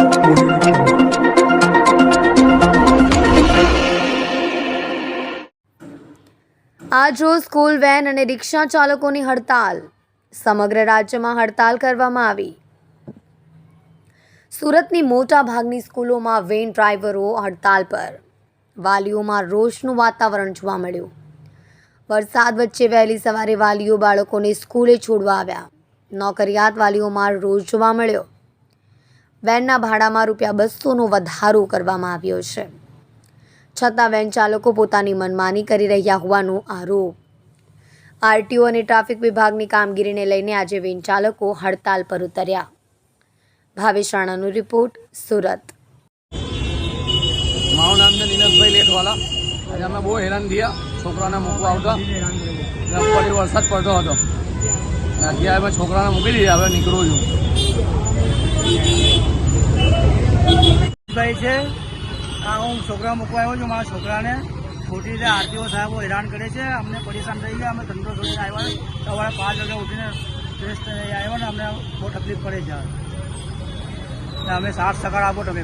આજ રોજ school van અને રિક્ષા ચાલકોની હડતાલ. સમગ્ર રાજ્યમાં હડતાલ કરવામાં આવી. સુરતની મોટા ભાગની સ્કૂલોમાં વેન ડ્રાઈવરો હડતાલ પર. વાલીઓમાં રોષનું વાતાવરણ જોવા મળ્યું. વરસાદ વચ્ચે વહેલી સવારે વાલીઓ બાળકોને સ્કૂલે છોડવા આવ્યા. નોકરિયાત વાલીઓમાં રોષ જોવા મળ્યો. વેનના ભાડામાં ₹200નો વધારો કરવામાં આવ્યો છે. છતાં વેન ચાલકો પોતાની મનમાની કરી રહ્યા હોવાનો આરોપ. આરટીઓ અને ટ્રાફિક વિભાગની કામગીરીને લઈને આજે વેન ચાલકો હડતાલ પર ઉતર્યા. ભાવેશ રાણાનો રિપોર્ટ, સુરત. મારું નામ છે નીલેશભાઈ લેટવાલા. આજે અમે બહુ હેરાન થયા છોકરાને મૂકવા આવતા. ફરી વરસાદ પડતો હતો અને અત્યારે અમે છોકરાને મૂકી દીધા. હવે નીકળું છું. ભાઈ છે હું છોકરા મૂકવા આવ્યો છું. મારા છોકરાને ખોટી રીતે આરટીઓ સાહેબો હેરાન કરે છે. અમને પરેશાન થઈ ગયા. અમે ધંધો છોડીને આવ્યા. સવારે 5 વાગે ઉઠીને ફ્રેશ થઈને આવ્યા ને અમને બહુ તકલીફ પડે છે. અમે 60 સકાર આપો તમે.